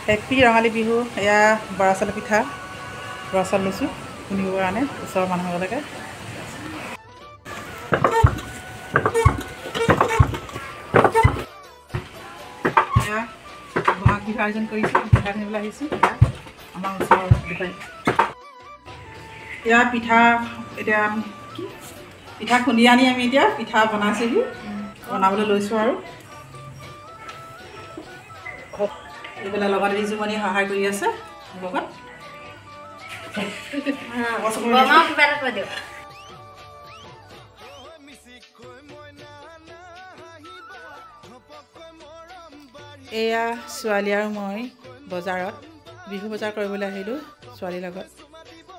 Happy Rongali Bihu. এয়া বৰা চাউলৰ পিঠা, বৰা চাউল লৈছোঁ খুন্দিবৰ কাৰণে ওচৰৰ মানুহবিলাকে। এয়া বহাগ বিহু আয়োজন কৰিছোঁ, পিঠা কিনিবলৈ আহিছোঁ। আমাৰ ওচৰৰ বেপাৰী। এয়া পিঠা, এতিয়া কি পিঠা খুন্দি আনি আমি এতিয়া পিঠা বনাইছোঁহি, বনাবলৈ লৈছোঁ আৰু এইবিলাক লগত ৰিজুমণি সহায় কৰি আছে লগত। এয়া ছোৱালী আৰু মই বজাৰত বিহু বজাৰ কৰিবলৈ আহিলোঁ। ছোৱালীৰ লগত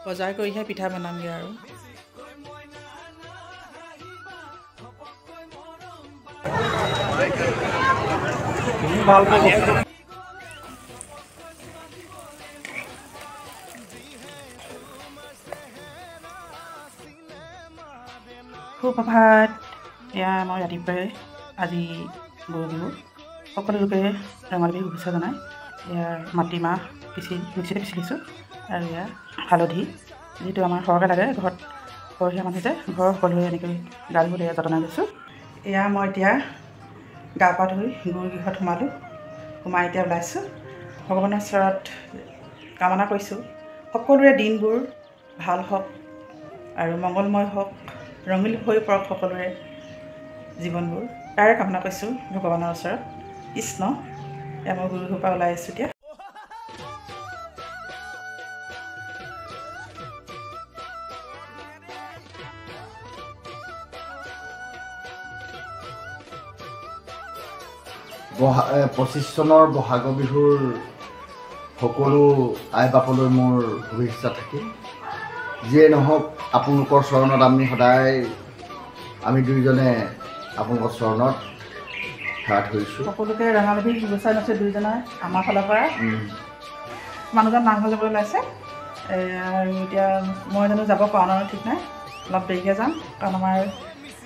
বজাৰ কৰিহে পিঠা বনামগৈ আৰু। সুপ্ৰভাত। এয়া মই ৰাতিপুৱাই আজি গৰু বিহু, সকলো লোকে ৰঙালী বিহু শুভেচ্ছা জনায়। এয়া মাটিমাহ মিক্সিতে পিচি দিছোঁ আৰু এয়া হালধি, যিটো আমাৰ সৰহকৈ লাগে ঘৰত, সৰহীয়া মানুহ যে ঘৰৰ সকলোৱে এনেকৈ গা ধুবলৈ যতনাই লৈছোঁ। এয়া মই এতিয়া গা পা ধুই গৰু গৃহত সোমাই এতিয়া ওলাইছোঁ। ভগৱানৰ ওচৰত কামনা কৰিছোঁ সকলোৰে দিনবোৰ ভাল হওক আৰু মংগলময় হওক, ৰঙীল হৈ পৰক সকলোৰে জীৱনবোৰ, তাৰে কামনা কৰিছোঁ ভগৱানৰ ওচৰত। কৃষ্ণ। এয়া মই গুৰু পৰা ওলাই আহিছোঁ এতিয়া। পঁচিছ চনৰ বহাগ বিহুৰ সকলো আই বাপলৈ মোৰ শুভেচ্ছা থাকিল। যিয়ে নহওক, আপোনালোকৰ চৰণত আমি দুইজনে আপোনালোকৰ চৰণত হাত ধৰিছোঁ। সকলোকে ৰঙালী বিহু শুভেচ্ছা জনাইছোঁ দুইজনাই আমাৰ ফালৰ পৰা। মানুহজন নামঘৰ যাবলৈ ওলাইছে আৰু এতিয়া মই জানো যাব পাৰোঁ নহয় ঠিক নাই, অলপ দেৰিকৈ যাম, কাৰণ আমাৰ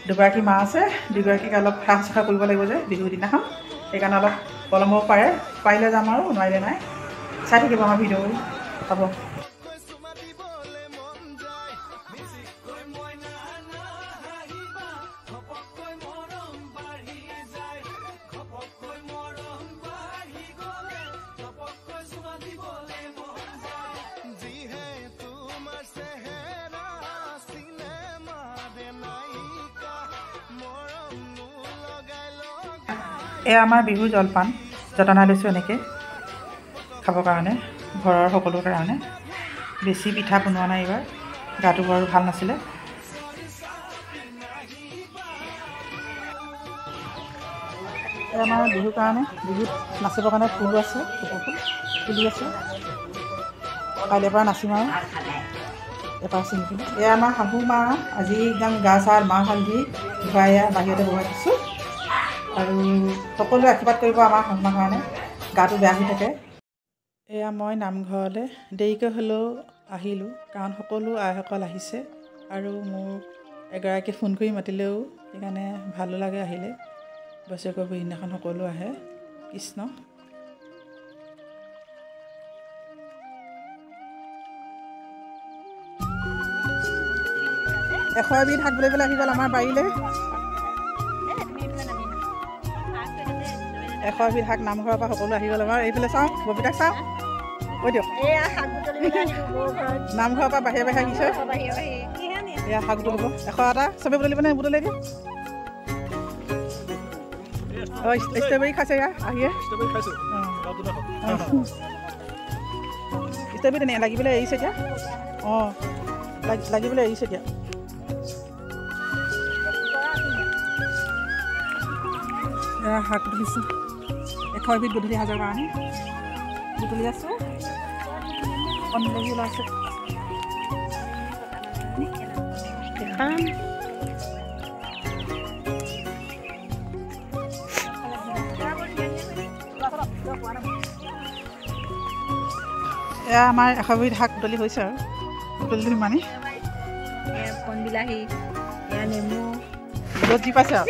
দুগৰাকী মা আছে, দুগৰাকীক অলপ সেৱা শুশ্ৰূষা কৰিব লাগিব যে বিহুৰ দিনাখন, সেইকাৰণে অলপ পলম হ'ব পাৰে, পাৰিলে যাম আৰু নোৱাৰিলে নাই। চাই থাকিব আমাৰ ভিডিঅ' হ'ব। এয়া আমাৰ বিহুৰ জলপান যতনাই লৈছোঁ এনেকৈ খাবৰ কাৰণে, ঘৰৰ সকলোৰ কাৰণে। বেছি পিঠা বনোৱা নাই এইবাৰ, গাটো বৰ ভাল নাছিলে। এয়া আমাৰ বিহুৰ কাৰণে, বিহুত নাচিবৰ কাৰণে ফুলো আছে, ফুলি আছে। কাইলৈৰ পৰা নাচিম আৰু এপাৰ চিঙি পিনি। এয়া আমাৰ শাহু মা, আজি একদম গা চা মাহ হালধি ধুৱাই বাহিৰতে বহাই দিছোঁ আৰু সকলোৱে আশীৰ্বাদ কৰিব আমাৰ শাহুমাৰ কাৰণে, গাটো বেয়া হৈ থাকে। এয়া মই নামঘৰলৈ দেৰিকৈ হ'লেও আহিলোঁ, কাৰণ সকলো আইসকল আহিছে আৰু মোক এগৰাকী ফোন কৰি মাতিলেও সেইকাৰণে ভালো লাগে আহিলে। বছৰেকৰ দিনাখন সকলো আহে। কৃষ্ণ। এশ এবিধ শাক বুলিবলৈ আহি গ'ল আমাৰ বাৰীলৈ। 100 এবিধ শাক নামঘৰৰ পৰা সকলো আহি গ'ল আমাৰ। এইফালে চাওঁ, ববিতাক চাওঁ, কৈ দিয়ক। নামঘৰৰ পৰা বাহিৰে বাহিৰে আহিছে, এয়া শাক বুটলিব। 100 এটা চবেই বুটলিব নে? বুটলাই দিয়ক। ষ্ট্ৰবেৰী খাইছে এয়া আহিয়ে, ষ্ট্ৰবেৰী তেনে লাগিবলৈ এৰিছে এতিয়া। অঁ, লাগিবলৈ এৰিছে এতিয়া। এয়া শাক বুটলিছোঁ, 100 এবিধ গধূলি সাজৰ কাৰণে বুটলি আছোঁ। কণ বিলাহী ওলাইছে। এয়া আমাৰ 100 এবিধ শাক বুটলি হৈছে আৰু বুটলি দিম মানে। কণ বিলাহী, এয়া নেমু, ৰ'দ যি পাইছে আৰু